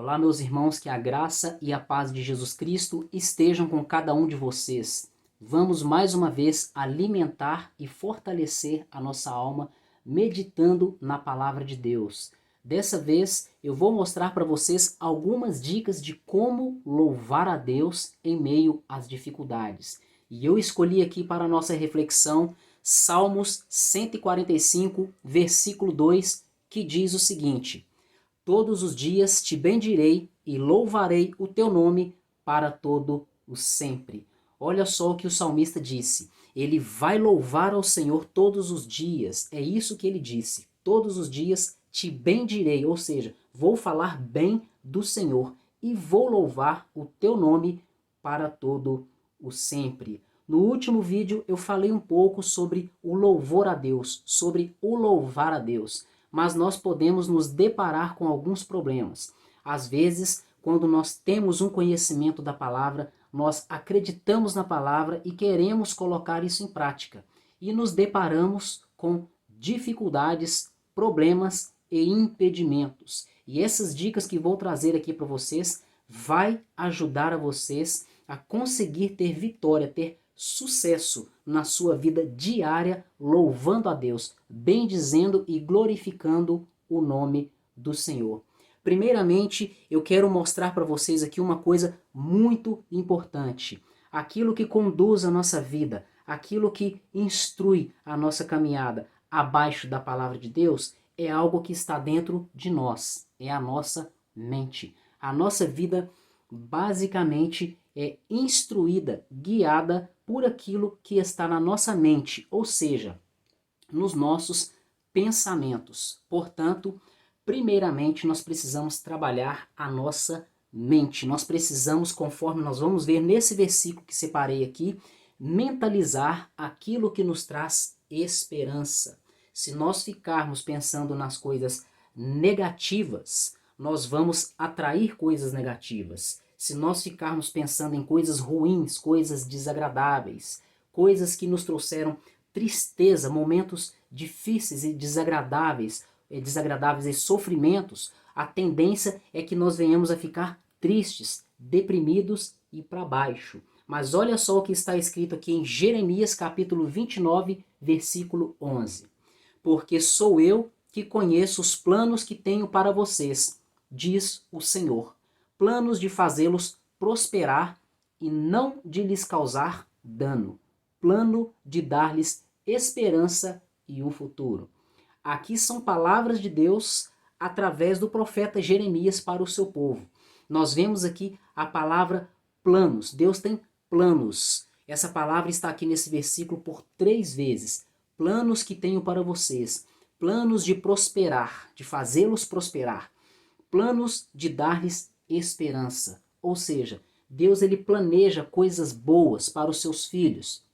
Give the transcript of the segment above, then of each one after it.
Olá, meus irmãos, que a graça e a paz de Jesus Cristo estejam com cada um de vocês. Vamos mais uma vez alimentar e fortalecer a nossa alma meditando na palavra de Deus. Dessa vez eu vou mostrar para vocês algumas dicas de como louvar a Deus em meio às dificuldades. E eu escolhi aqui para a nossa reflexão Salmos 145, versículo 2, que diz o seguinte: todos os dias te bendirei e louvarei o teu nome para todo o sempre. Olha só o que o salmista disse. Ele vai louvar ao Senhor todos os dias. É isso que ele disse. Todos os dias te bendirei, ou seja, vou falar bem do Senhor e vou louvar o teu nome para todo o sempre. No último vídeo eu falei um pouco sobre o louvor a Deus, sobre o louvar a Deus. Mas nós podemos nos deparar com alguns problemas. Às vezes, quando nós temos um conhecimento da palavra, nós acreditamos na palavra e queremos colocar isso em prática. E nos deparamos com dificuldades, problemas e impedimentos. E essas dicas que vou trazer aqui para vocês vai ajudar a vocês a conseguir ter vitória, ter sucesso na sua vida diária, louvando a Deus, bendizendo e glorificando o nome do Senhor. Primeiramente, eu quero mostrar para vocês aqui uma coisa muito importante. Aquilo que conduz a nossa vida, aquilo que instrui a nossa caminhada abaixo da palavra de Deus, é algo que está dentro de nós, é a nossa mente. A nossa vida basicamente é instruída, guiada por aquilo que está na nossa mente, ou seja, nos nossos pensamentos. Portanto, primeiramente nós precisamos trabalhar a nossa mente. Nós precisamos, conforme nós vamos ver nesse versículo que separei aqui, mentalizar aquilo que nos traz esperança. Se nós ficarmos pensando nas coisas negativas, nós vamos atrair coisas negativas. Se nós ficarmos pensando em coisas ruins, coisas desagradáveis, coisas que nos trouxeram tristeza, momentos difíceis e desagradáveis e sofrimentos, a tendência é que nós venhamos a ficar tristes, deprimidos e para baixo. Mas olha só o que está escrito aqui em Jeremias capítulo 29, versículo 11. Porque sou eu que conheço os planos que tenho para vocês, diz o Senhor, planos de fazê-los prosperar e não de lhes causar dano, plano de dar-lhes esperança e um futuro. Aqui são palavras de Deus através do profeta Jeremias para o seu povo. Nós vemos aqui a palavra planos. Deus tem planos. Essa palavra está aqui nesse versículo por 3 vezes. Planos que tenho para vocês. Planos de prosperar, de fazê-los prosperar. Planos de dar-lhes esperança. Ou seja, Deus ele planeja coisas boas para os seus filhos.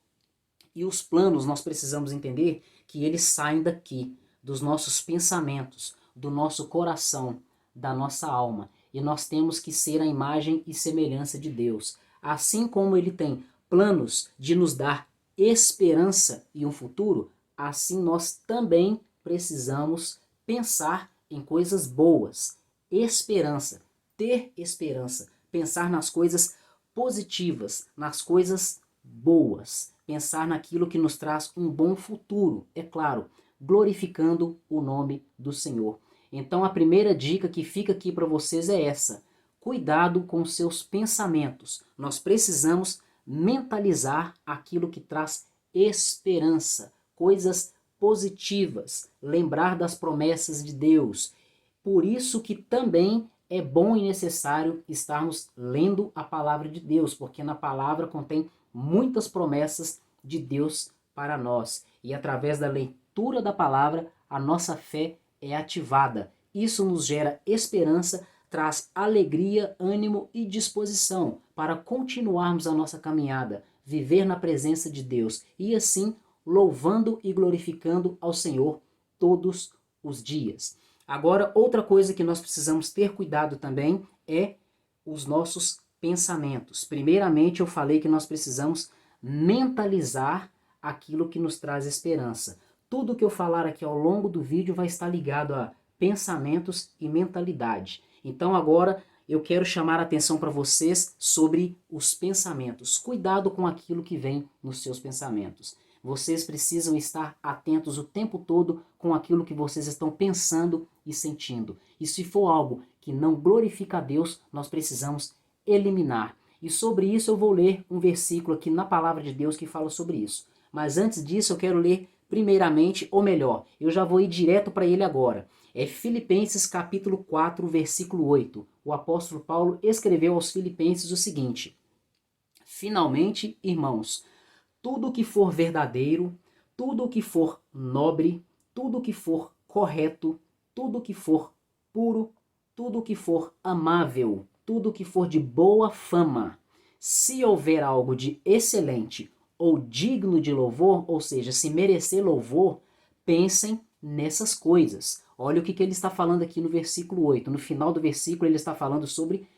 E os planos nós precisamos entender que eles saem daqui, dos nossos pensamentos, do nosso coração, da nossa alma. E nós temos que ser a imagem e semelhança de Deus. Assim como ele tem planos de nos dar esperança e um futuro, assim nós também precisamos pensar em coisas boas. Esperança, ter esperança, pensar nas coisas positivas, nas coisas boas, pensar naquilo que nos traz um bom futuro, é claro, glorificando o nome do Senhor. Então a primeira dica que fica aqui para vocês é essa: cuidado com seus pensamentos. Nós precisamos mentalizar aquilo que traz esperança, coisas positivas, lembrar das promessas de Deus. Por isso que também é bom e necessário estarmos lendo a palavra de Deus, porque na palavra contém muitas promessas de Deus para nós. E através da leitura da palavra, a nossa fé é ativada. Isso nos gera esperança, traz alegria, ânimo e disposição para continuarmos a nossa caminhada, viver na presença de Deus e assim louvando e glorificando ao Senhor todos os dias. Agora, outra coisa que nós precisamos ter cuidado também é os nossos pensamentos. Primeiramente, eu falei que nós precisamos mentalizar aquilo que nos traz esperança. Tudo que eu falar aqui ao longo do vídeo vai estar ligado a pensamentos e mentalidade. Então agora eu quero chamar a atenção para vocês sobre os pensamentos. Cuidado com aquilo que vem nos seus pensamentos. Vocês precisam estar atentos o tempo todo com aquilo que vocês estão pensando e sentindo. E se for algo que não glorifica a Deus, nós precisamos eliminar. E sobre isso eu vou ler um versículo aqui na palavra de Deus que fala sobre isso. Mas antes disso eu quero ler primeiramente, ou melhor, eu já vou ir direto para ele agora. É Filipenses capítulo 4, versículo 8. O apóstolo Paulo escreveu aos Filipenses o seguinte: finalmente, irmãos, tudo o que for verdadeiro, tudo o que for nobre, tudo o que for correto, tudo o que for puro, tudo o que for amável, tudo o que for de boa fama, se houver algo de excelente ou digno de louvor, ou seja, se merecer louvor, pensem nessas coisas. Olha o que ele está falando aqui no versículo 8. No final do versículo ele está falando sobre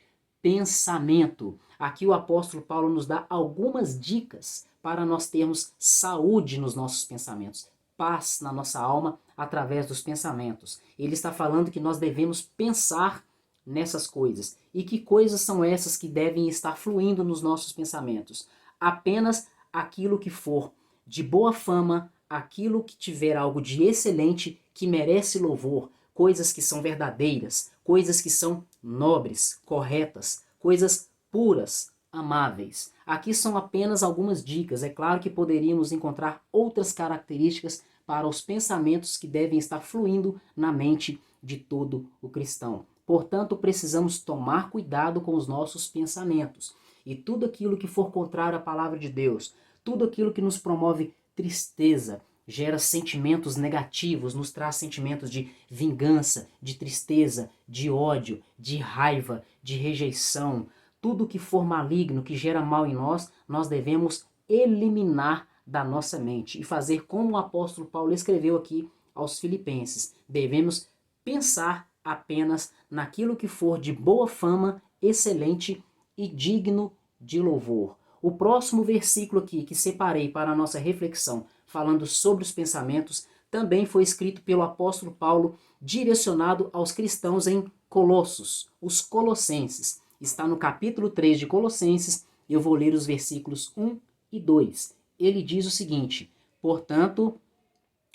pensamento. Aqui o apóstolo Paulo nos dá algumas dicas para nós termos saúde nos nossos pensamentos, paz na nossa alma através dos pensamentos. Ele está falando que nós devemos pensar nessas coisas. E que coisas são essas que devem estar fluindo nos nossos pensamentos? Apenas aquilo que for de boa fama, aquilo que tiver algo de excelente, que merece louvor, coisas que são verdadeiras, coisas que são nobres, corretas, coisas puras, amáveis. Aqui são apenas algumas dicas. É claro que poderíamos encontrar outras características para os pensamentos que devem estar fluindo na mente de todo o cristão. Portanto, precisamos tomar cuidado com os nossos pensamentos. E tudo aquilo que for contrário à palavra de Deus, tudo aquilo que nos promove tristeza, gera sentimentos negativos, nos traz sentimentos de vingança, de tristeza, de ódio, de raiva, de rejeição. Tudo que for maligno, que gera mal em nós, nós devemos eliminar da nossa mente e fazer como o apóstolo Paulo escreveu aqui aos Filipenses. Devemos pensar apenas naquilo que for de boa fama, excelente e digno de louvor. O próximo versículo aqui que separei para a nossa reflexão, falando sobre os pensamentos, também foi escrito pelo apóstolo Paulo, direcionado aos cristãos em Colossos, os Colossenses. Está no capítulo 3 de Colossenses, eu vou ler os versículos 1 e 2. Ele diz o seguinte: portanto,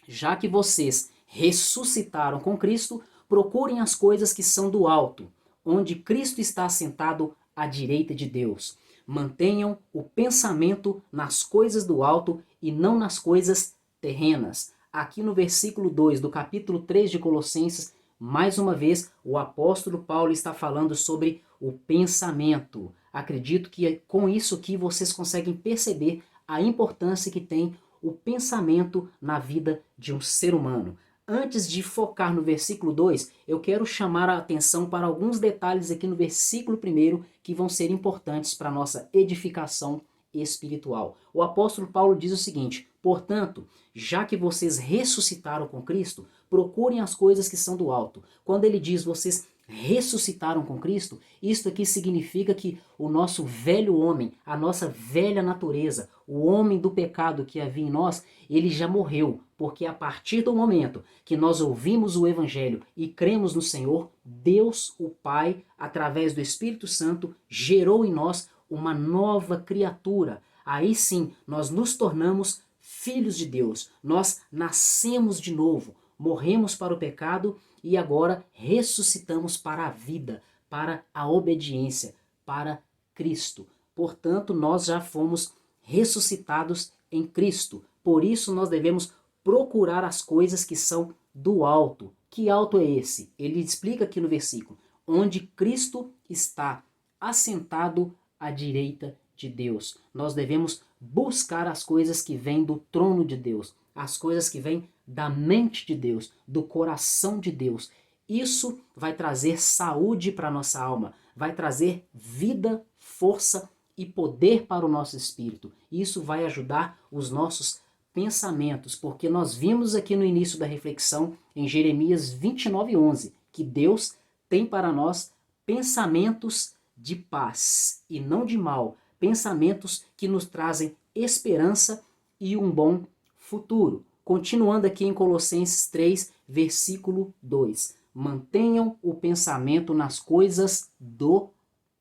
já que vocês ressuscitaram com Cristo, procurem as coisas que são do alto, onde Cristo está assentado à direita de Deus. Mantenham o pensamento nas coisas do alto e não nas coisas terrenas. Aqui no versículo 2 do capítulo 3 de Colossenses, mais uma vez, o apóstolo Paulo está falando sobre o pensamento. Acredito que com isso aqui vocês conseguem perceber a importância que tem o pensamento na vida de um ser humano. Antes de focar no versículo 2, eu quero chamar a atenção para alguns detalhes aqui no versículo 1 que vão ser importantes para a nossa edificação espiritual. O apóstolo Paulo diz o seguinte: portanto, já que vocês ressuscitaram com Cristo, procurem as coisas que são do alto. Quando ele diz vocês ressuscitaram com Cristo, isto aqui significa que o nosso velho homem, a nossa velha natureza, o homem do pecado que havia em nós, ele já morreu, porque a partir do momento que nós ouvimos o Evangelho e cremos no Senhor, Deus, o Pai, através do Espírito Santo, gerou em nós uma nova criatura. Aí sim, nós nos tornamos filhos de Deus, nós nascemos de novo, morremos para o pecado e agora ressuscitamos para a vida, para a obediência, para Cristo. Portanto, nós já fomos ressuscitados em Cristo. Por isso nós devemos procurar as coisas que são do alto. Que alto é esse? Ele explica aqui no versículo: onde Cristo está assentado à direita de Deus. Nós devemos buscar as coisas que vêm do trono de Deus, as coisas que vêm da mente de Deus, do coração de Deus. Isso vai trazer saúde para a nossa alma, vai trazer vida, força e poder para o nosso espírito. Isso vai ajudar os nossos pensamentos, porque nós vimos aqui no início da reflexão, em Jeremias 29:11, que Deus tem para nós pensamentos de paz e não de mal, pensamentos que nos trazem esperança e um bom futuro. Continuando aqui em Colossenses 3, versículo 2. mantenham o pensamento nas coisas do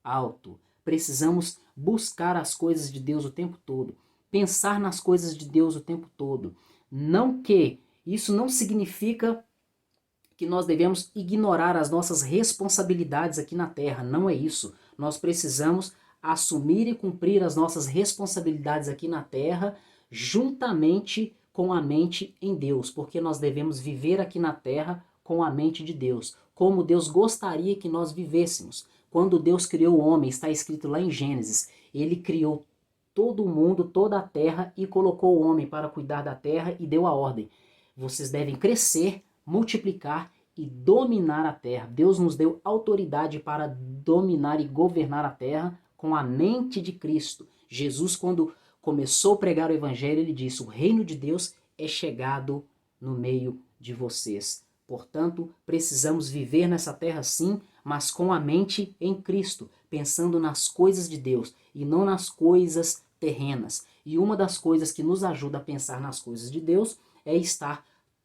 alto. Precisamos buscar as coisas de Deus o tempo todo, pensar nas coisas de Deus o tempo todo. Não que isso não significa que nós devemos ignorar as nossas responsabilidades aqui na terra, não é isso. Nós precisamos assumir e cumprir as nossas responsabilidades aqui na terra, juntamente com a mente em Deus, porque nós devemos viver aqui na terra com a mente de Deus, como Deus gostaria que nós vivêssemos. Quando Deus criou o homem, está escrito lá em Gênesis, ele criou todo o mundo, toda a terra e colocou o homem para cuidar da terra e deu a ordem. Vocês devem crescer, multiplicar e dominar a terra. Deus nos deu autoridade para dominar e governar a terra com a mente de Cristo. Jesus, quando começou a pregar o evangelho, ele disse: o reino de Deus é chegado no meio de vocês. Portanto, precisamos viver nessa terra sim, mas com a mente em Cristo, pensando nas coisas de Deus e não nas coisas terrenas. E uma das coisas que nos ajuda a pensar nas coisas de Deus é estar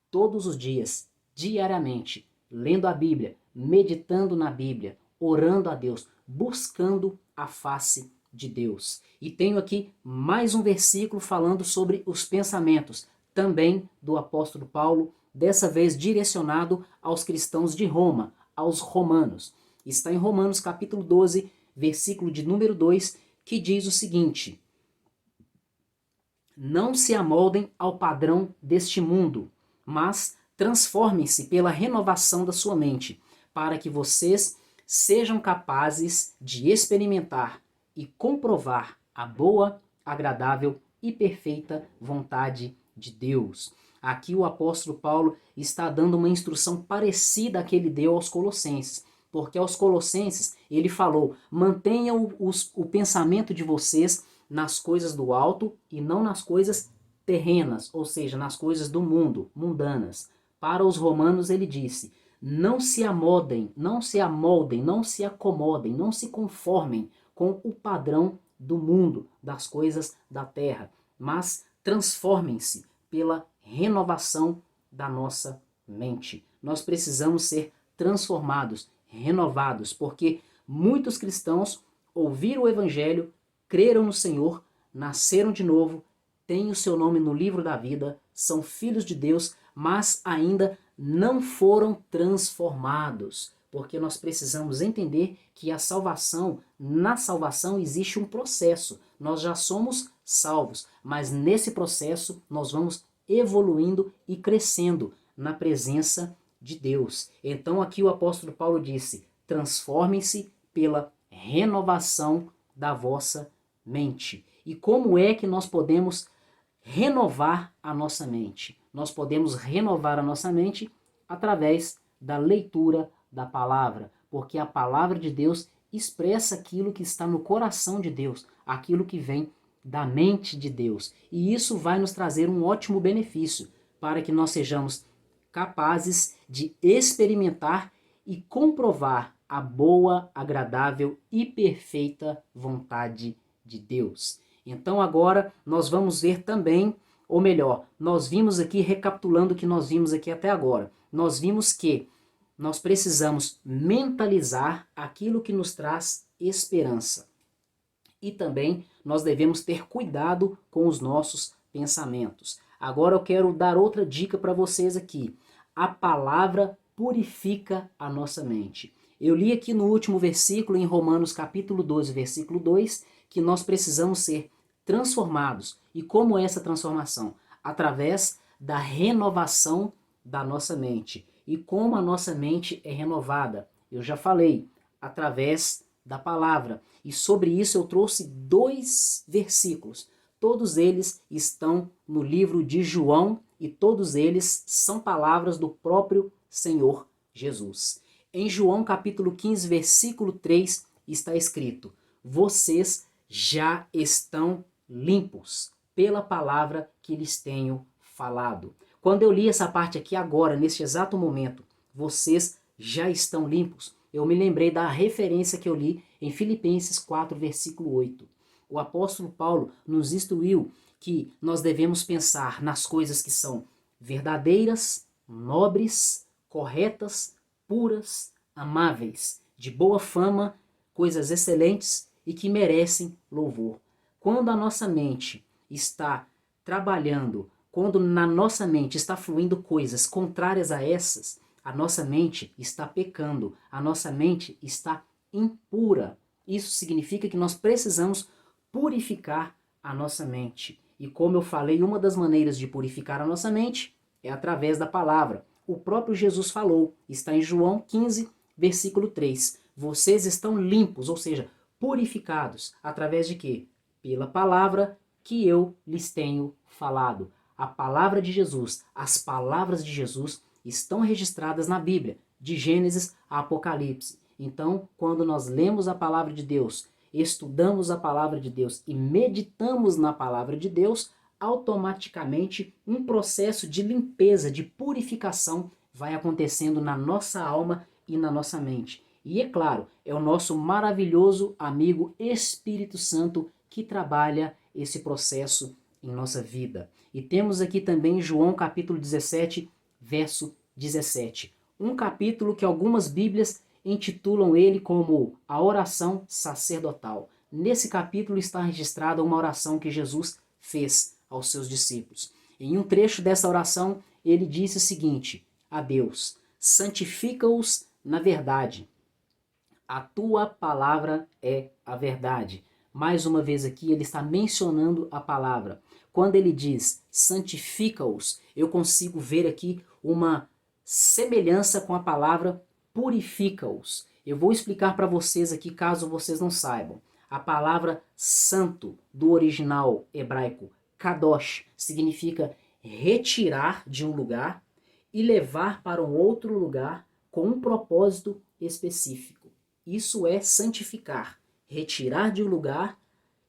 todos os dias, diariamente, lendo a Bíblia, meditando na Bíblia, orando a Deus, buscando a face de Deus. E tenho aqui mais um versículo falando sobre os pensamentos, também do apóstolo Paulo, dessa vez direcionado aos cristãos de Roma, aos romanos. Está em Romanos capítulo 12, versículo de número 2, que diz o seguinte: não se amoldem ao padrão deste mundo, mas transformem-se pela renovação da sua mente, para que vocês sejam capazes de experimentar e comprovar a boa, agradável e perfeita vontade de Deus. Aqui o apóstolo Paulo está dando uma instrução parecida à que ele deu aos Colossenses, porque aos Colossenses ele falou: mantenham o pensamento de vocês nas coisas do alto e não nas coisas terrenas, ou seja, nas coisas do mundo, mundanas. Para os romanos ele disse: não se amoldem, não se acomodem, não se conformem com o padrão do mundo, das coisas da terra, mas transformem-se pela renovação da nossa mente. Nós precisamos ser transformados, renovados, porque muitos cristãos ouviram o evangelho, creram no Senhor, nasceram de novo, têm o seu nome no livro da vida, são filhos de Deus, mas ainda não foram transformados, porque nós precisamos entender que a salvação, na salvação existe um processo. Nós já somos salvos, mas nesse processo nós vamos evoluindo e crescendo na presença de Deus. Então aqui o apóstolo Paulo disse: transformem-se pela renovação da vossa mente. E como é que nós podemos renovar a nossa mente? Nós podemos renovar a nossa mente através da leitura da palavra, porque a palavra de Deus expressa aquilo que está no coração de Deus, aquilo que vem da mente de Deus. E isso vai nos trazer um ótimo benefício para que nós sejamos capazes de experimentar e comprovar a boa, agradável e perfeita vontade de Deus. Então agora nós vamos ver também, ou melhor, nós vimos aqui, recapitulando o que nós vimos aqui até agora, nós vimos que nós precisamos mentalizar aquilo que nos traz esperança. E também nós devemos ter cuidado com os nossos pensamentos. Agora eu quero dar outra dica para vocês aqui. A palavra purifica a nossa mente. Eu li aqui no último versículo, em Romanos capítulo 12, versículo 2, que nós precisamos ser transformados. E como é essa transformação? Através da renovação da nossa mente. E como a nossa mente é renovada? Eu já falei, através da palavra. E sobre isso eu trouxe 2 versículos. Todos eles estão no livro de João e todos eles são palavras do próprio Senhor Jesus. Em João capítulo 15, versículo 3, está escrito: vocês já estão limpos pela palavra que lhes tenho falado. Quando eu li essa parte aqui agora, neste exato momento, vocês já estão limpos, eu me lembrei da referência que eu li em Filipenses 4, versículo 8. O apóstolo Paulo nos instruiu que nós devemos pensar nas coisas que são verdadeiras, nobres, corretas, puras, amáveis, de boa fama, coisas excelentes e que merecem louvor. Quando a nossa mente está trabalhando, quando na nossa mente está fluindo coisas contrárias a essas, a nossa mente está pecando, a nossa mente está impura. Isso significa que nós precisamos purificar a nossa mente. E como eu falei, uma das maneiras de purificar a nossa mente é através da palavra. O próprio Jesus falou, está em João 15, versículo 3. Vocês estão limpos, ou seja, purificados, através de quê? Pela palavra que eu lhes tenho falado. A palavra de Jesus, as palavras de Jesus estão registradas na Bíblia, de Gênesis a Apocalipse. Então, quando nós lemos a palavra de Deus, estudamos a palavra de Deus e meditamos na palavra de Deus, automaticamente um processo de limpeza, de purificação vai acontecendo na nossa alma e na nossa mente. E é claro, é o nosso maravilhoso amigo Espírito Santo que trabalha esse processo em nossa vida. E temos aqui também João capítulo 17, verso 17. Um capítulo que algumas Bíblias intitulam ele como a oração sacerdotal. Nesse capítulo está registrada uma oração que Jesus fez aos seus discípulos. Em um trecho dessa oração, ele disse o seguinte a Deus: santifica-os na verdade. A tua palavra é a verdade. Mais uma vez aqui ele está mencionando a palavra. Quando ele diz santifica-os, eu consigo ver aqui uma semelhança com a palavra purifica-os. Eu vou explicar para vocês aqui, caso vocês não saibam. A palavra santo, do original hebraico kadosh, significa retirar de um lugar e levar para um outro lugar com um propósito específico. Isso é santificar, retirar de um lugar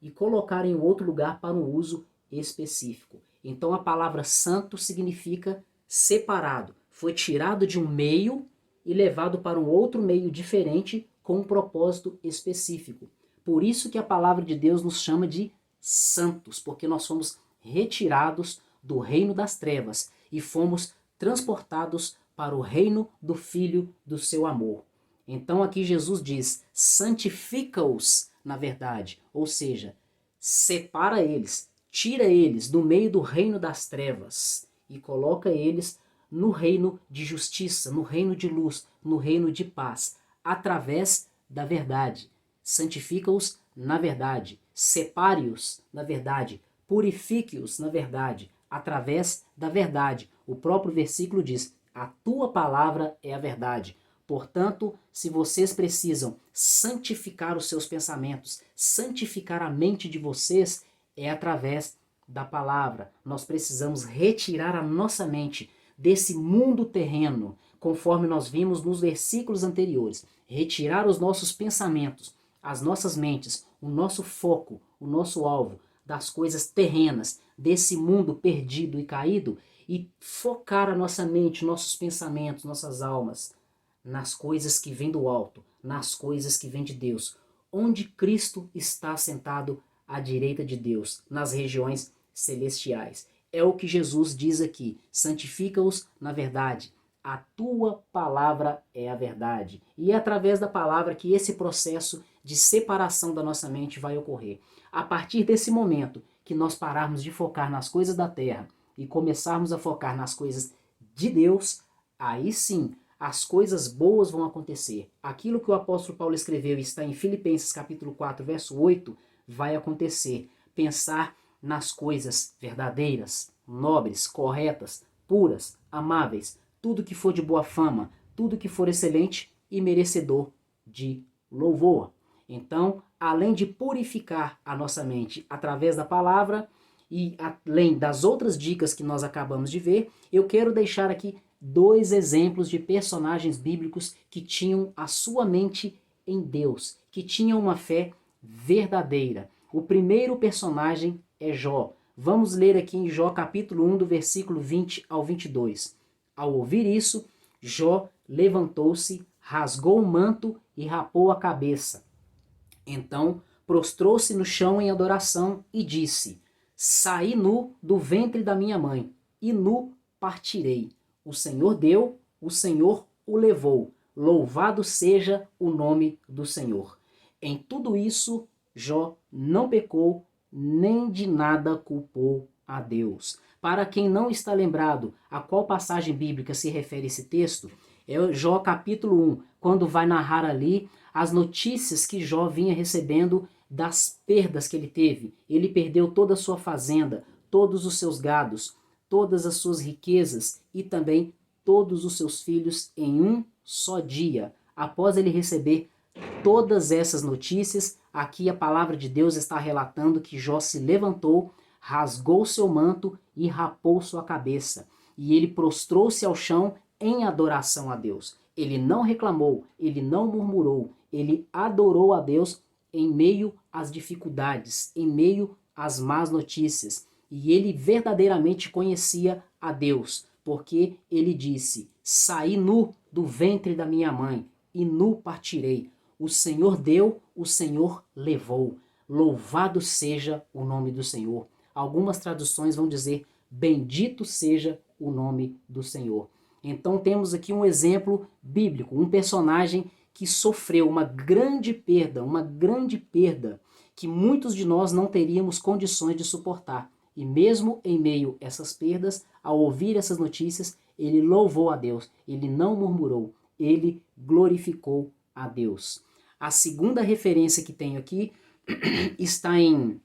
e colocar em outro lugar para um uso específico. Então a palavra santo significa separado, foi tirado de um meio e levado para um outro meio diferente com um propósito específico. Por isso que a palavra de Deus nos chama de santos, porque nós fomos retirados do reino das trevas e fomos transportados para o reino do Filho do seu amor. Então aqui Jesus diz, santifica-os na verdade, ou seja, separa eles, tira eles do meio do reino das trevas e coloca eles no reino de justiça, no reino de luz, no reino de paz, através da verdade. Santifica-os na verdade, separe-os na verdade, purifique-os na verdade, através da verdade. O próprio versículo diz, a tua palavra é a verdade. Portanto, se vocês precisam santificar os seus pensamentos, santificar a mente de vocês, é através da palavra. Nós precisamos retirar a nossa mente desse mundo terreno, conforme nós vimos nos versículos anteriores. Retirar os nossos pensamentos, as nossas mentes, o nosso foco, o nosso alvo das coisas terrenas, desse mundo perdido e caído, e focar a nossa mente, nossos pensamentos, nossas almas nas coisas que vêm do alto, nas coisas que vêm de Deus, onde Cristo está sentado à direita de Deus, nas regiões celestiais. É o que Jesus diz aqui, santifica-os na verdade. A tua palavra é a verdade. E é através da palavra que esse processo de separação da nossa mente vai ocorrer. A partir desse momento que nós pararmos de focar nas coisas da terra e começarmos a focar nas coisas de Deus, aí sim, as coisas boas vão acontecer. Aquilo que o apóstolo Paulo escreveu e está em Filipenses capítulo 4, verso 8, vai acontecer. Pensar nas coisas verdadeiras, nobres, corretas, puras, amáveis, tudo que for de boa fama, tudo que for excelente e merecedor de louvor. Então, além de purificar a nossa mente através da palavra e além das outras dicas que nós acabamos de ver, eu quero deixar aqui 2 exemplos de personagens bíblicos que tinham a sua mente em Deus, que tinham uma fé verdadeira. O primeiro personagem é Jó. Vamos ler aqui em Jó capítulo 1, do versículo 20 ao 22. Ao ouvir isso, Jó levantou-se, rasgou o manto e rapou a cabeça. Então prostrou-se no chão em adoração e disse, saí nu do ventre da minha mãe, e nu partirei. O Senhor deu, o Senhor o levou. Louvado seja o nome do Senhor. Em tudo isso, Jó não pecou, nem de nada culpou a Deus. Para quem não está lembrado a qual passagem bíblica se refere esse texto, é Jó capítulo 1, quando vai narrar ali as notícias que Jó vinha recebendo das perdas que ele teve. Ele perdeu toda a sua fazenda, todos os seus gados, todas as suas riquezas e também todos os seus filhos em um só dia. Após ele receber todas essas notícias, aqui a palavra de Deus está relatando que Jó se levantou, rasgou seu manto e rapou sua cabeça. E ele prostrou-se ao chão em adoração a Deus. Ele não reclamou, ele não murmurou, ele adorou a Deus em meio às dificuldades, em meio às más notícias. E ele verdadeiramente conhecia a Deus, porque ele disse: saí nu do ventre da minha mãe, e nu partirei. O Senhor deu, o Senhor levou. Louvado seja o nome do Senhor. Algumas traduções vão dizer: bendito seja o nome do Senhor. Então temos aqui um exemplo bíblico, um personagem que sofreu uma grande perda, que muitos de nós não teríamos condições de suportar. E mesmo em meio a essas perdas, ao ouvir essas notícias, ele louvou a Deus, ele não murmurou, ele glorificou a Deus. A segunda referência que tenho aqui está em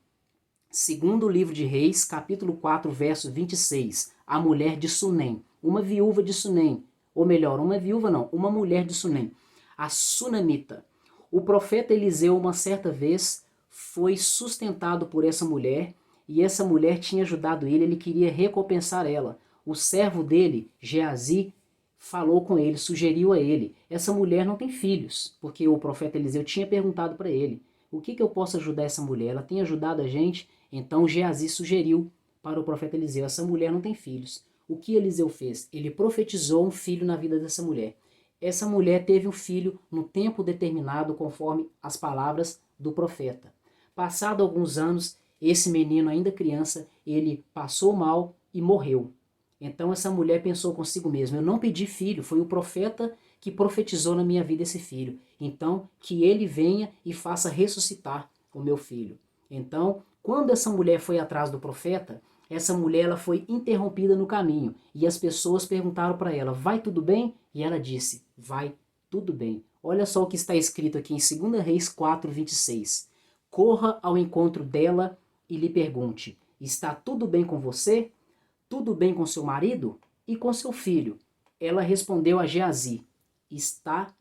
2º livro de Reis, capítulo 4, verso 26, a mulher de Sunem, uma viúva de Sunem, ou melhor, uma mulher de Sunem, a sunamita. O profeta Eliseu, uma certa vez, foi sustentado por essa mulher, e essa mulher tinha ajudado ele queria recompensar ela. O servo dele, Geazi, falou com ele, sugeriu a ele: essa mulher não tem filhos, porque o profeta Eliseu tinha perguntado para ele: o que eu posso ajudar essa mulher? Ela tem ajudado a gente. Então Geazi sugeriu para o profeta Eliseu: essa mulher não tem filhos. O que Eliseu fez? Ele profetizou um filho na vida dessa mulher. Essa mulher teve um filho no tempo determinado, conforme as palavras do profeta. Passado alguns anos, esse menino, ainda criança, ele passou mal e morreu. Então essa mulher pensou consigo mesma: eu não pedi filho, foi o profeta que profetizou na minha vida esse filho. Então que ele venha e faça ressuscitar o meu filho. Então, quando essa mulher foi atrás do profeta, essa mulher ela foi interrompida no caminho. E as pessoas perguntaram para ela: vai tudo bem? E ela disse: vai tudo bem. Olha só o que está escrito aqui em 2 Reis 4, 26. Corra ao encontro dela e lhe pergunte: está tudo bem com você? Tudo bem com seu marido? E com seu filho? Ela respondeu a Geazi: está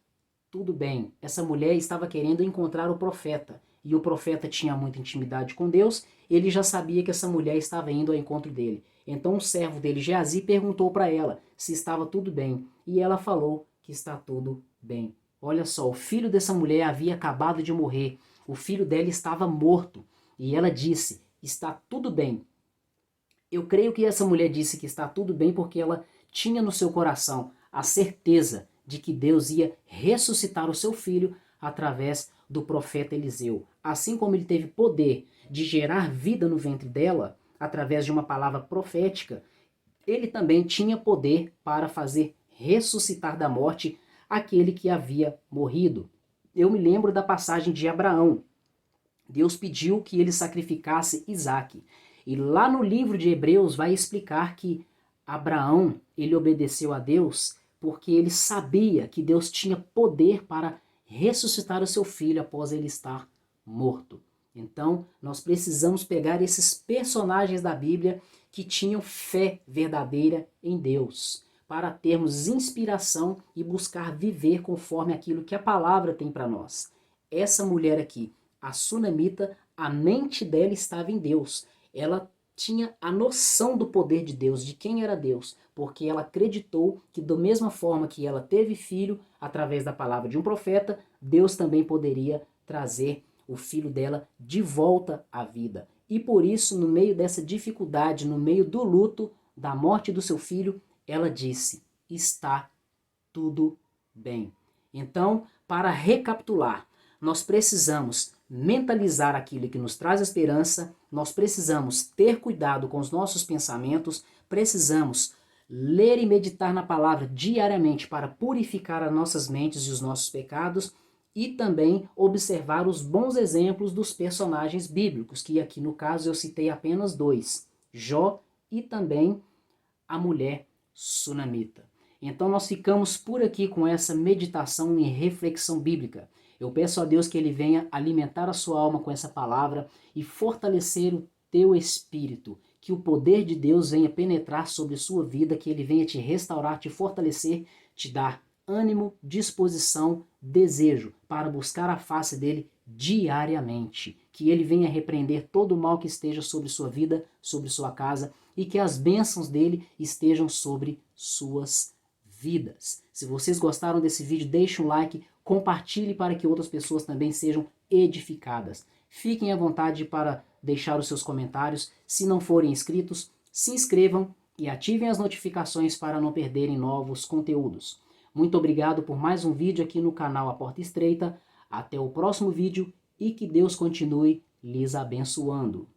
tudo bem. Essa mulher estava querendo encontrar o profeta. E o profeta tinha muita intimidade com Deus. Ele já sabia que essa mulher estava indo ao encontro dele. Então o servo dele, Geazi, perguntou para ela se estava tudo bem. E ela falou que está tudo bem. Olha só, o filho dessa mulher havia acabado de morrer. O filho dela estava morto. E ela disse: está tudo bem. Eu creio que essa mulher disse que está tudo bem porque ela tinha no seu coração a certeza de que Deus ia ressuscitar o seu filho através do profeta Eliseu. Assim como ele teve poder de gerar vida no ventre dela, através de uma palavra profética, ele também tinha poder para fazer ressuscitar da morte aquele que havia morrido. Eu me lembro da passagem de Abraão. Deus pediu que ele sacrificasse Isaque. E lá no livro de Hebreus vai explicar que Abraão, ele obedeceu a Deus porque ele sabia que Deus tinha poder para ressuscitar o seu filho após ele estar morto. Então, nós precisamos pegar esses personagens da Bíblia que tinham fé verdadeira em Deus, para termos inspiração e buscar viver conforme aquilo que a palavra tem para nós. Essa mulher aqui, a sunamita, a mente dela estava em Deus. Ela tinha a noção do poder de Deus, de quem era Deus, porque ela acreditou que da mesma forma que ela teve filho através da palavra de um profeta, Deus também poderia trazer o filho dela de volta à vida. E por isso, no meio dessa dificuldade, no meio do luto da morte do seu filho, ela disse: está tudo bem. Então, para recapitular, nós precisamos mentalizar aquilo que nos traz esperança, nós precisamos ter cuidado com os nossos pensamentos, precisamos ler e meditar na palavra diariamente para purificar as nossas mentes e os nossos pecados, e também observar os bons exemplos dos personagens bíblicos, que aqui no caso eu citei apenas 2, Jó e também a mulher sunamita. Então nós ficamos por aqui com essa meditação e reflexão bíblica. Eu peço a Deus que Ele venha alimentar a sua alma com essa palavra e fortalecer o teu espírito, que o poder de Deus venha penetrar sobre sua vida, que Ele venha te restaurar, te fortalecer, te dar ânimo, disposição, desejo para buscar a face dele diariamente. Que Ele venha repreender todo o mal que esteja sobre sua vida, sobre sua casa, e que as bênçãos dele estejam sobre suas vidas. Se vocês gostaram desse vídeo, deixe um like, compartilhe para que outras pessoas também sejam edificadas. Fiquem à vontade para deixar os seus comentários. Se não forem inscritos, se inscrevam e ativem as notificações para não perderem novos conteúdos. Muito obrigado por mais um vídeo aqui no canal A Porta Estreita. Até o próximo vídeo e que Deus continue lhes abençoando.